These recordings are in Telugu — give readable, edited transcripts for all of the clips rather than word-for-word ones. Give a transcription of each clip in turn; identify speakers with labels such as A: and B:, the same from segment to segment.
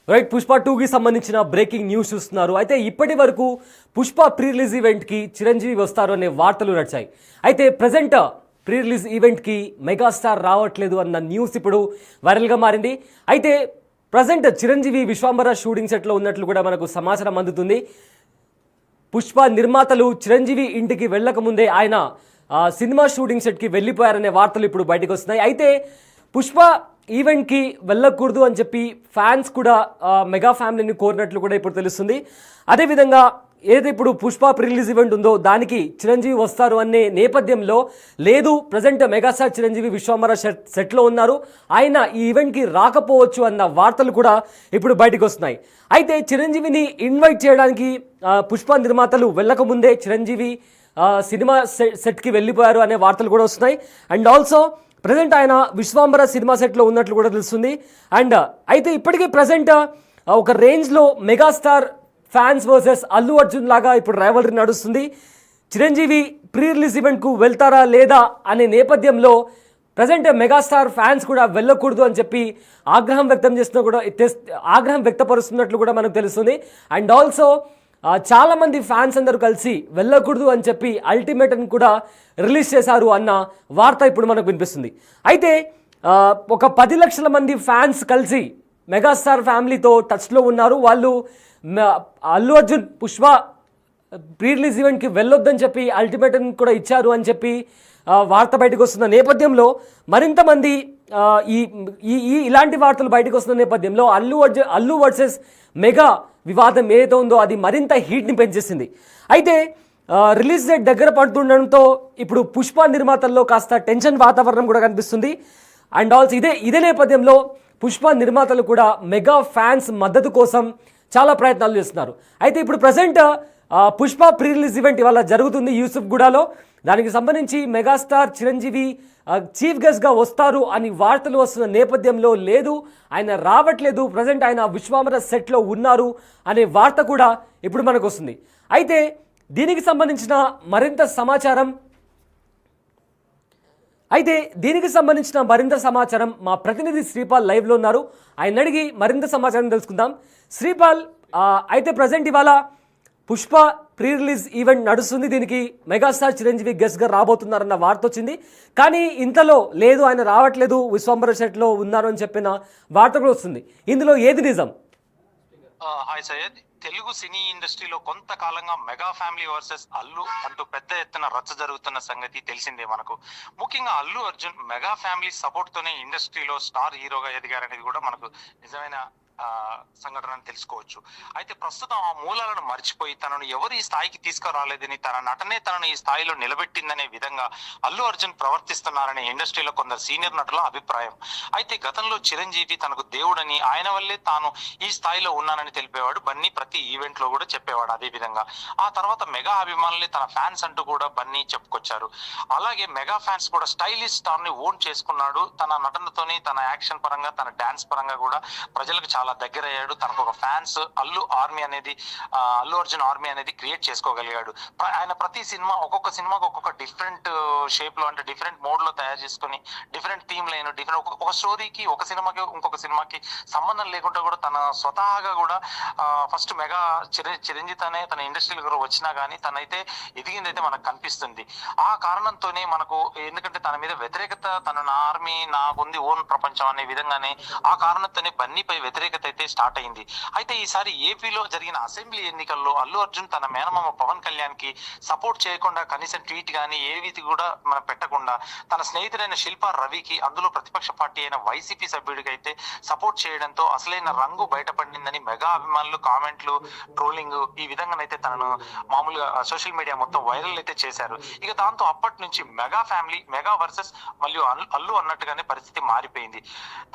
A: రైట్, పుష్ప 2కి సంబంధించిన బ్రేకింగ్ న్యూస్ చూస్తున్నారు. అయితే ఇప్పటి వరకు పుష్ప ప్రీ రిలీజ్ ఈవెంట్కి చిరంజీవి వస్తారు అనే వార్తలు నడిచాయి. అయితే ప్రజెంట్ ప్రీ రిలీజ్ ఈవెంట్కి మెగాస్టార్ రావట్లేదు అన్న న్యూస్ ఇప్పుడు వైరల్గా మారింది. అయితే ప్రజెంట్ చిరంజీవి విశ్వాంబర షూటింగ్ సెట్లో ఉన్నట్లు కూడా మనకు సమాచారం అందుతుంది. పుష్ప నిర్మాతలు చిరంజీవి ఇంటికి వెళ్ళకముందే ఆయన సినిమా షూటింగ్ సెట్కి వెళ్ళిపోయారనే వార్తలు ఇప్పుడు బయటకు వస్తున్నాయి. అయితే పుష్ప ఈవెంట్కి వెళ్ళకూడదు అని చెప్పి ఫ్యాన్స్ కూడా మెగా ఫ్యామిలీని కోరినట్లు కూడా ఇప్పుడు తెలుస్తుంది. అదేవిధంగా ఏదైతే ఇప్పుడు పుష్ప ప్రీ రిలీజ్ ఈవెంట్ ఉందో దానికి చిరంజీవి వస్తారు అనే నేపథ్యంలో లేదు, ప్రజెంట్ మెగాస్టార్ చిరంజీవి విశ్వాంబర సెట్లో ఉన్నారు, ఆయన ఈ ఈవెంట్కి రాకపోవచ్చు అన్న వార్తలు కూడా ఇప్పుడు బయటకు వస్తున్నాయి. అయితే చిరంజీవిని ఇన్వైట్ చేయడానికి పుష్ప నిర్మాతలు వెళ్ళకముందే చిరంజీవి సినిమా సెట్కి వెళ్ళిపోయారు అనే వార్తలు కూడా వస్తున్నాయి. అండ్ ఆల్సో ప్రజెంట్ ఆయన విశ్వాంబర సినిమా సెట్లో ఉన్నట్లు కూడా తెలుస్తుంది. అండ్ అయితే ఇప్పటికీ ప్రజెంట్ ఒక రేంజ్లో megastar fans versus Allu Arjun లాగా ఇప్పుడు రైవల్రీ నడుస్తుంది. చిరంజీవి ప్రీ రిలీజ్ ఈవెంట్కు వెళ్తారా లేదా అనే నేపథ్యంలో ప్రజెంట్ మెగాస్టార్ ఫ్యాన్స్ కూడా వెళ్ళకూడదు అని చెప్పి ఆగ్రహం వ్యక్తపరుస్తున్నట్లు కూడా మనకు తెలుస్తుంది. అండ్ ఆల్సో చాలామంది ఫ్యాన్స్ అందరూ కలిసి వెళ్ళకూడదు అని చెప్పి అల్టిమేటం కూడా రిలీజ్ చేశారు అన్న వార్త ఇప్పుడు మనకు వినిపిస్తుంది. అయితే ఒక 10 లక్షల మంది ఫ్యాన్స్ కలిసి మెగాస్టార్ ఫ్యామిలీతో టచ్లో ఉన్నారు. వాళ్ళు అల్లు అర్జున్ పుష్ప ప్రీ రిలీజ్ ఈవెంట్కి వెళ్ళొద్దని చెప్పి అల్టిమేటం కూడా ఇచ్చారు అని చెప్పి వార్త బయటకు వస్తున్న నేపథ్యంలో మరింత మంది ఇలాంటి వార్తలు బయటకు వస్తున్న నేపథ్యంలో అల్లు వర్సెస్ మెగా వివాదం ఏదైతే ఉందో అది మరింత హీట్ని పెంచేసింది. అయితే రిలీజ్ డేట్ దగ్గర పడుతుండడంతో ఇప్పుడు పుష్ప నిర్మాతల్లో కాస్త టెన్షన్ వాతావరణం కూడా కనిపిస్తుంది. అండ్ ఆల్సో ఇదే నేపథ్యంలో పుష్ప నిర్మాతలు కూడా మెగా ఫ్యాన్స్ మద్దతు కోసం చాలా ప్రయత్నాలు చేస్తున్నారు. అయితే ఇప్పుడు present Pushpa pre release event ఇవాళ జరుగుతుంది యూసుఫ్గూడలో. దానికి సంబంధించి మెగాస్టార్ చిరంజీవి చీఫ్ గెస్ట్గా వస్తారు అని వార్తలు వస్తున్న నేపథ్యంలో లేదు, ఆయన రావట్లేదు, ప్రజెంట్ ఆయన విశ్వాంబర సెట్లో ఉన్నారు అనే వార్త కూడా ఇప్పుడు మనకు వస్తుంది. అయితే దీనికి సంబంధించిన మరింత సమాచారం మా ప్రతినిధి శ్రీపాల్ లైవ్లో ఉన్నారు. ఆయన అడిగి మరింత సమాచారం తెలుసుకుందాం. శ్రీపాల్, అయితే ప్రజెంట్ ఇవాళ పుష్ప ప్రీ రిలీజ్ ఈవెంట్ నడుస్తుంది, దీనికి మెగాస్టార్ చిరంజీవి గెస్ట్గా రాబోతున్నారన్న వార్త వచ్చింది. కానీ ఇంతలో లేదు, ఆయన రావట్లేదు, విశ్వాంబర సెట్లో ఉన్నారు అని చెప్పిన వార్త కూడా వస్తుంది. ఇందులో ఏది నిజం?
B: హాయ్ సయ్యద్, తెలుగు సినీ ఇండస్ట్రీలో కొంతకాలంగా మెగా ఫ్యామిలీ వర్సెస్ అల్లు అంటూ పెద్ద ఎత్తున రచ్చ జరుగుతున్న సంగతి తెలిసిందే మనకు. ముఖ్యంగా Allu Arjun mega family support తోనే ఇండస్ట్రీలో స్టార్ హీరోగా ఎదిగారనేది కూడా మనకు నిజమైన సంఘటన తెలుసుకోవచ్చు. అయితే ప్రస్తుతం ఆ మూలాలను మర్చిపోయి తనను ఎవరు ఈ స్థాయికి తీసుకురాలేదని, తన నటనే తనను ఈ స్థాయిలో నిలబెట్టిందనే విధంగా అల్లు అర్జున్ ప్రవర్తిస్తున్నారనే ఇండస్ట్రీలో కొందరు సీనియర్ నటుల అభిప్రాయం. అయితే గతంలో చిరంజీవి తనకు దేవుడని, ఆయన వల్లే తాను ఈ స్థాయిలో ఉన్నానని తెలిపేవాడు బన్నీ. ప్రతి ఈవెంట్ లో కూడా చెప్పేవాడు. అదే విధంగా ఆ తర్వాత మెగా అభిమానులే తన ఫ్యాన్స్ అంటూ కూడా బన్నీ చెప్పుకొచ్చారు. అలాగే మెగా ఫ్యాన్స్ కూడా స్టైలిష్ స్టార్ ని ఓన్ చేసుకున్నాడు. తన నటనతోని, తన యాక్షన్ పరంగా, తన డాన్స్ పరంగా కూడా ప్రజలకు చాలా దగ్గర అయ్యాడు. తనకు ఒక ఫ్యాన్స్ అల్లు అర్జున్ ఆర్మీ అనేది క్రియేట్ చేసుకోగలిగాడు. ఆయన ప్రతి సినిమా ఒక్కొక్క సినిమాకి ఒక్కొక్క డిఫరెంట్ షేప్ లో, అంటే డిఫరెంట్ మోడ్ లో తయారు చేసుకుని, డిఫరెంట్ థీమ్ లైన్, డిఫరెంట్ ఒక స్టోరీకి, ఒక సినిమాకి ఇంకొక సినిమాకి సంబంధం లేకుండా కూడా తన స్వతహాగా కూడా ఫస్ట్ మెగా చిరంజీవితోనే తన ఇండస్ట్రీలో వచ్చినా కానీ తనైతే ఎదిగిందైతే మనకు కనిపిస్తుంది. ఆ కారణంతోనే మనకు, ఎందుకంటే తన మీద వ్యతిరేకత, తన నా ఆర్మీ నాకుంది ఓన్ ప్రపంచం అనే విధంగానే ఆ కారణంతోనే బన్నీపై వ్యతిరేకత అయితే స్టార్ట్ అయింది. అయితే ఈసారి ఏపీలో జరిగిన అసెంబ్లీ ఎన్నికల్లో అల్లు అర్జున్ తన మేనమామ పవన్ కళ్యాణ్ కి సపోర్ట్ చేయకుండా, కనీసం ట్వీట్ గానీ ఏవి కూడా మనం పెట్టకుండా, తన స్నేహితుడైన శిల్పా రవికి, అందులో ప్రతిపక్ష పార్టీ అయిన వైసీపీ సభ్యుడికి అయితే సపోర్ట్ చేయడంతో అసలైన రంగు బయటపడిందని మెగా అభిమానులు కామెంట్లు, ట్రోలింగ్ ఈ విధంగానైతే తనను మామూలుగా సోషల్ మీడియా మొత్తం వైరల్ అయితే చేశారు. ఇక దాంతో అప్పటి నుంచి మెగా ఫ్యామిలీ, మెగా వర్సెస్ మరియు అల్లు అన్నట్టుగానే పరిస్థితి మారిపోయింది.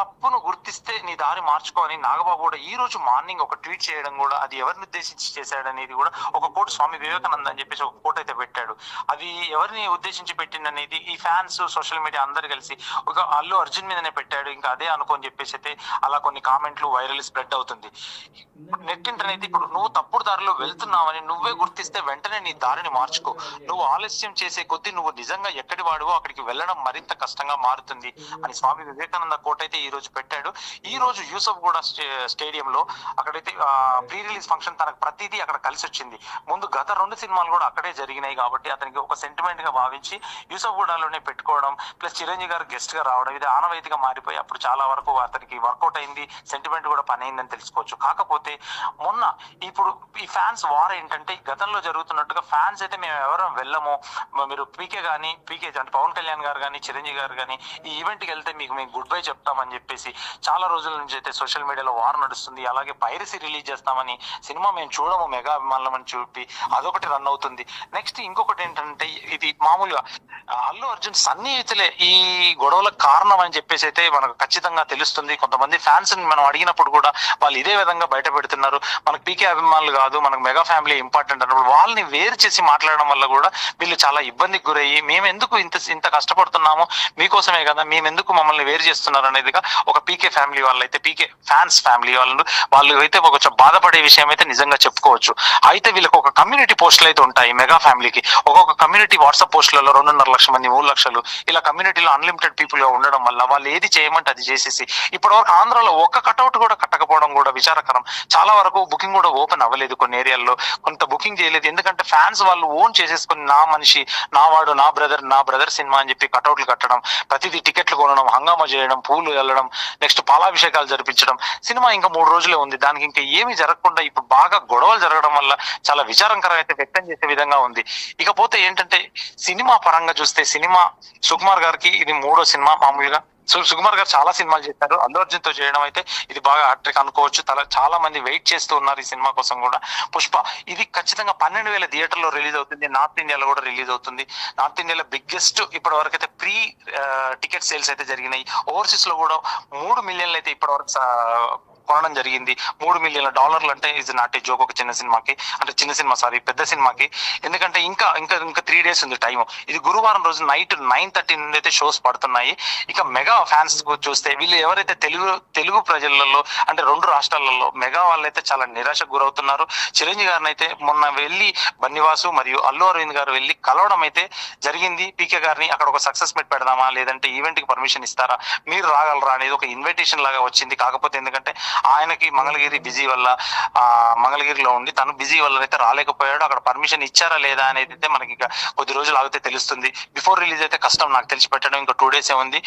B: తప్పును గుర్తిస్తే నీ దారి మార్చుకోని నాగబాబు కూడా ఈ రోజు మార్నింగ్ ఒక ట్వీట్ చేయడం కూడా, అది ఎవరిని ఉద్దేశించి చేశాడనేది కూడా ఒక కోట్, స్వామి వివేకానంద అని చెప్పేసి ఒక కోట్ అయితే పెట్టాడు. అది ఎవరిని ఉద్దేశించి పెట్టిందనేది ఈ ఫ్యాన్స్, సోషల్ మీడియా అందరు కలిసి ఒక అల్లు అర్జున్ మీదనే పెట్టాడు, ఇంకా అదే అనుకోని చెప్పేసి అయితే అలా కొన్ని కామెంట్లు వైరల్ స్ప్రెడ్ అవుతుంది. నెట్టింటనైతే ఇప్పుడు నువ్వు తప్పుడు దారిలో వెళ్తున్నావని నువ్వే గుర్తిస్తే వెంటనే నీ దారిని మార్చుకో. నువ్వు ఆలస్యం చేసే కొద్దీ నువ్వు నిజంగా ఎక్కడి వాడువో అక్కడికి వెళ్ళడం మరింత కష్టంగా మారుతుంది అని స్వామి వివేకానంద కోట్ అయితే ఈ రోజు పెట్టాడు. ఈ రోజు యూసఫ్ కూడా స్టేడియంలో అక్కడైతే ప్రీ రిలీజ్ ఫంక్షన్ తనకు ప్రతిదీ అక్కడ కలిసి వచ్చింది. ముందు గత 2 సినిమాలు కూడా అక్కడే జరిగినాయి కాబట్టి అతనికి ఒక సెంటిమెంట్ గా భావించి యూసఫ్గూడలోనే పెట్టుకోవడం, ప్లస్ చిరంజీవి గారు గెస్ట్ గా రావడం, ఇది ఆనవాయితీగా మారిపోయి అప్పుడు చాలా వరకు అతనికి వర్కౌట్ అయింది, సెంటిమెంట్ కూడా పని అయిందని తెలుసుకోవచ్చు. కాకపోతే మొన్న ఇప్పుడు ఈ ఫ్యాన్స్ వార్ ఏంటంటే గతంలో జరుగుతున్నట్టుగా ఫ్యాన్స్ అయితే మేము ఎవరం వెళ్ళము, మీరు పీకే అంటే పవన్ కళ్యాణ్ గారు కానీ చిరంజీవి గారు కానీ ఈ ఈవెంట్ కి వెళ్తే మీకు మేము గుడ్ బై చెప్తామని చెప్పేసి చాలా రోజుల నుంచి అయితే సోషల్ మీడియాలో వార్ నడుస్తుంది. అలాగే పైరసీ రిలీజ్ చేస్తామని, సినిమా మేము చూడము మెగా అభిమానులం అని చెప్పి అదొకటి రన్ అవుతుంది. నెక్స్ట్ ఇంకొకటి ఏంటంటే ఇది మామూలుగా అల్లు అర్జున్ సన్నిహితులే ఈ గొడవలకు కారణం అని చెప్పేసి అయితే మనకు ఖచ్చితంగా తెలుస్తుంది. కొంతమంది ఫ్యాన్స్ మనం అడిగినప్పుడు కూడా వాళ్ళు ఇదే విధంగా బయట పెడుతున్నారు, మనకు పీకే అభిమానులు కాదు మనకు మెగా ఫ్యామిలీ ఇంపార్టెంట్ అన్నప్పుడు వాళ్ళని వేరు చేసి మాట్లాడడం వల్ల కూడా వీళ్ళు చాలా ఇబ్బందికి గురయ్యి మేము ఎందుకు ఇంత కష్టపడుతున్నాము మీకోసమే కదా, మేము ఎందుకు మమ్మల్ని వేరు చేస్తున్నారు అనేదిగా ఒక పీకే ఫ్యామిలీ వాళ్ళైతే పీకే ఫ్యాన్స్ ఫ్యామిలీ వాళ్ళు అయితే కొంచెం బాధపడే విషయం అయితే నిజంగా చెప్పుకోవచ్చు. అయితే వీళ్ళకి ఒక కమ్యూనిటీ పోస్టులు అయితే ఉంటాయి మెగా ఫ్యామిలీకి. ఒక్కొక్క కమ్యూనిటీ వాట్సాప్ పోస్టులలో 2.5 లక్షల మంది 3 లక్షలు ఇలా కమ్యూనిటీలో అన్లిమిటెడ్ పీపుల్ గా ఉండడం వల్ల వాళ్ళు ఏది చేయమంటే అది చేసేసి ఇప్పటివరకు ఆంధ్రాలో ఒక్క కట్అవుట్ కూడా కట్టకపోవడం కూడా విచారకరం. చాలా వరకు బుకింగ్ కూడా ఓపెన్ అవ్వలేదు, కొన్ని ఏరియాల్లో కొంత బుకింగ్ చేయలేదు. ఎందుకంటే ఫ్యాన్స్ వాళ్ళు ఓన్ చేసేసుకుని నా మనిషి నా వాడు నా బ్రదర్ సినిమా అని చెప్పి కట్అవుట్లు కట్టడం, ప్రతిదీ టికెట్లు కొనడం, హంగామా చేయడం, పూలు వెళ్ళడం, నెక్స్ట్ పాలాభిషేకాలు జరిపించడం. సినిమా ఇంకా 3 రోజులే ఉంది, దానికి ఇంకా ఏమీ జరగకుండా ఇప్పుడు బాగా గొడవలు జరగడం వల్ల చాలా విచారంకరం అయితే వ్యక్తం చేసే విధంగా ఉంది. ఇకపోతే ఏంటంటే సినిమా పరంగా చూస్తే సినిమా సుకుమార్ గారికి ఇది 3వ సినిమా. మామూలుగా సుకుమార్ గారు చాలా సినిమాలు చేశారు, అల్లు అర్జున్ తో చేయడం అయితే ఇది బాగా హ్యాట్రిక్ అనుకోవచ్చు. చాలా మంది వెయిట్ చేస్తూ ఉన్నారు ఈ సినిమా కోసం కూడా. పుష్ప ఇది ఖచ్చితంగా 12,000 థియేటర్లో రిలీజ్ అవుతుంది, నార్త్ ఇండియాలో కూడా రిలీజ్ అవుతుంది. నార్త్ ఇండియాలో బిగ్గెస్ట్ ఇప్పటి వరకు అయితే ప్రీ టికెట్ సేల్స్ అయితే జరిగినాయి. ఓవర్సీస్ లో కూడా 3 మిలియన్లు అయితే ఇప్పటి వరకు కొనడం జరిగింది. $3 మిలియన్ల అంటే ఇది నాట్ ఏ జోక్ ఒక పెద్ద సినిమాకి. ఎందుకంటే ఇంకా 3 డేస్ ఉంది టైం. ఇది గురువారం రోజు నైట్ 9:30 నుండి అయితే షోస్ పడుతున్నాయి. ఇక మెగా ఫ్యాన్స్ చూస్తే వీళ్ళు ఎవరైతే తెలుగు ప్రజలలో అంటే 2 రాష్ట్రాలలో మెగా వాళ్ళైతే చాలా నిరాశకు గురవుతున్నారు. చిరంజీవి గారిని అయితే మొన్న వెళ్ళి బన్నివాసు మరియు అల్లు అరవింద్ గారు వెళ్ళి కలవడం అయితే జరిగింది. పీకే గారిని అక్కడ ఒక సక్సెస్ మీట్ పెడదామా లేదంటే ఈవెంట్ కి పర్మిషన్ ఇస్తారా, మీరు రాగలరా అనేది ఒక ఇన్విటేషన్ లాగా వచ్చింది. కాకపోతే ఎందుకంటే ఆయనకి మంగళగిరి బిజీ వల్ల మంగళగిరిలో ఉండి తను బిజీ వల్ల అయితే రాలేకపోయాడు. అక్కడ పర్మిషన్ ఇచ్చారా లేదా అనేది అయితే మనకి ఇక కొద్ది రోజులు ఆగితే తెలుస్తుంది. బిఫోర్ రిలీజ్ అయితే కష్టం నాకు తెలిసి పెట్టడం, ఇంకా 2 డేస్ ఉంది.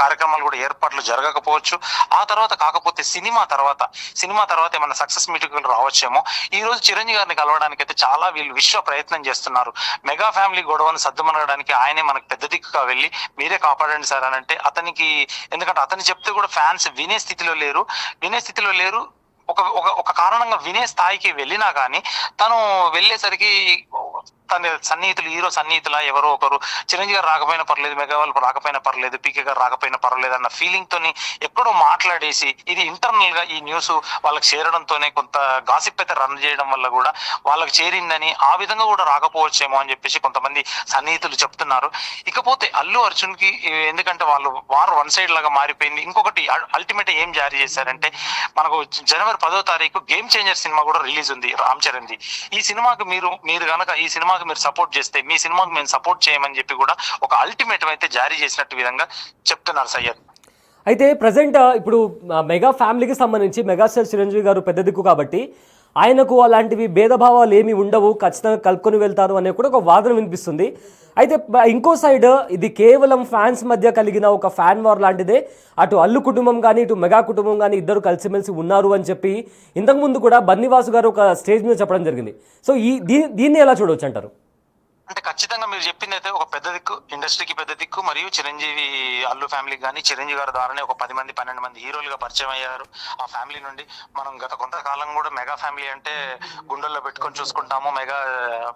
B: కార్యక్రమాలు కూడా ఏర్పాట్లు జరగకపోవచ్చు. ఆ తర్వాత కాకపోతే సినిమా తర్వాత ఏమైనా సక్సెస్ మీటింగ్ రావచ్చేమో. ఈ రోజు చిరంజీవి గారిని కలవడానికి అయితే చాలా వీళ్ళు విశ్వ ప్రయత్నం చేస్తున్నారు. మెగా ఫ్యామిలీ గొడవను సద్దుమనగడానికి ఆయనే మనకు పెద్ద దిక్కుగా వెళ్ళి మీరే కాపాడండి సార్ అని అంటే అతనికి, ఎందుకంటే అతను చెప్తే కూడా ఫ్యాన్స్ వినే స్థితిలో లేరు. ఒక కారణంగా వినే స్థాయికి వెళ్ళినా కానీ తను వెళ్ళేసరికి తన హీరో సన్నిహితుల ఎవరో ఒకరు చిరంజీవి గారు రాకపోయినా పర్లేదు, మెగా వాళ్ళు రాకపోయినా పర్లేదు, పీకే గారు రాకపోయినా పర్లేదు అన్న ఫీలింగ్ తోని ఎక్కడో మాట్లాడేసి ఇది ఇంటర్నల్ గా ఈ న్యూస్ వాళ్ళకి చేరడంతోనే కొంత గాసిప్ అయితే రన్ చేయడం వల్ల కూడా వాళ్ళకి చేరిందని ఆ విధంగా కూడా రాకపోవచ్చేమో అని చెప్పేసి కొంతమంది సన్నిహితులు చెప్తున్నారు. ఇకపోతే అల్లు అర్జున్ కి ఎందుకంటే వారు వన్ సైడ్ లాగా మారిపోయింది. ఇంకొకటి అల్టిమేట్ ఏం జారీ చేశారంటే మనకు జనవరి 10వ తారీఖు గేమ్ చేంజర్ సినిమా కూడా రిలీజ్ ఉంది రామ్ చరణ్ ది. ఈ సినిమాకి మీరు గనక ఈ సినిమాకి మీరు సపోర్ట్ చేస్తే మీ సినిమాకి మేము సపోర్ట్ చేయమని చెప్పి కూడా ఒక అల్టిమేటం అయితే జారీ చేసినట్టు విధంగా చెప్తున్నారు సయ్యద్.
A: అయితే ప్రజెంట్ ఇప్పుడు మెగా ఫ్యామిలీకి సంబంధించి మెగాస్టార్ చిరంజీవి గారు పెద్ద దిక్కు కాబట్టి ఆయనకు అలాంటివి భేదభావాలు ఏమి ఉండవు, ఖచ్చితంగా కలుపుకొని వెళ్తారు అనే కూడా ఒక వాదన వినిపిస్తుంది. అయితే ఇంకో సైడ్ ఇది కేవలం ఫ్యాన్స్ మధ్య కలిగిన ఒక ఫ్యాన్ వార్ లాంటిదే. అటు అల్లు కుటుంబం కానీ ఇటు మెగా కుటుంబం కానీ ఇద్దరు కలిసిమెలిసి ఉన్నారు అని చెప్పి ఇంతకుముందు కూడా బన్నివాసు గారు ఒక స్టేజ్ మీద చెప్పడం జరిగింది. సో దీన్ని ఎలా చూడవచ్చు అంటారు?
B: అంటే ఖచ్చితంగా మీరు చెప్పింది అయితే ఒక పెద్ద దిక్కు, ఇండస్ట్రీకి పెద్ద దిక్కు, మరియు చిరంజీవి అల్లు ఫ్యామిలీకి కానీ చిరంజీవి గారి ద్వారానే ఒక 10 మంది 12 మంది హీరోలుగా పరిచయం అయ్యారు. ఆ ఫ్యామిలీ నుండి మనం గత కొంతకాలం కూడా మెగా ఫ్యామిలీ అంటే గుండెల్లో పెట్టుకొని చూసుకుంటాము.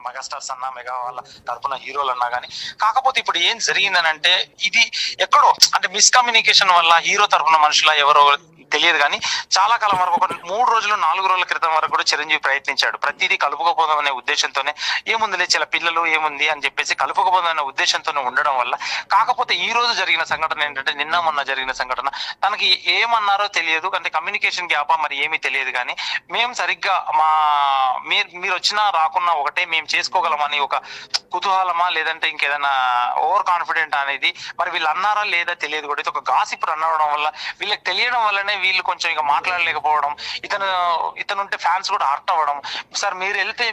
B: మెగాస్టార్స్ అన్నా మెగా వాళ్ళ తరపున హీరోలు అన్నా కానీ. కాకపోతే ఇప్పుడు ఏం జరిగిందని అంటే ఇది ఎక్కడో అంటే మిస్కమ్యూనికేషన్ వల్ల హీరో తరపున మనుషుల ఎవరో తెలియదు కానీ చాలా కాలం వరకు ఒక 3 రోజులు 4 రోజుల క్రితం వరకు కూడా చిరంజీవి ప్రయత్నించాడు. ప్రతిదీ కలుపుకోపోదాం అనే ఉద్దేశంతోనే ఏముందిలే చిల పిల్లలు ఏముంది అని చెప్పేసి కలుపుకోపోదాం అనే ఉద్దేశంతోనే ఉండడం వల్ల. కాకపోతే ఈ రోజు జరిగిన సంఘటన ఏంటంటే నిన్న మొన్న జరిగిన సంఘటన తనకి ఏమన్నారో తెలియదు, అంటే కమ్యూనికేషన్ గ్యాపా మరి ఏమీ తెలియదు కానీ మేము సరిగ్గా మీరు వచ్చినా రాకున్నా ఒకటే మేము చేసుకోగలమని ఒక కుతూహలమా లేదంటే ఇంకేదైనా ఓవర్ కాన్ఫిడెంట్ అనేది మరి వీళ్ళు అన్నారా లేదా తెలియదు కూడా. ఇది ఒక గాసిప్ రన్ అవడం వల్ల వీళ్ళకి తెలియడం వల్లనే రాగానే వీళ్ళు కొంచెం ఇక మాట్లాడలేకపోవడం, ఇతను ఉంటే ఫ్యాన్స్ కూడా హర్ట్ అవ్వడం. సార్ మీరు వెళ్తే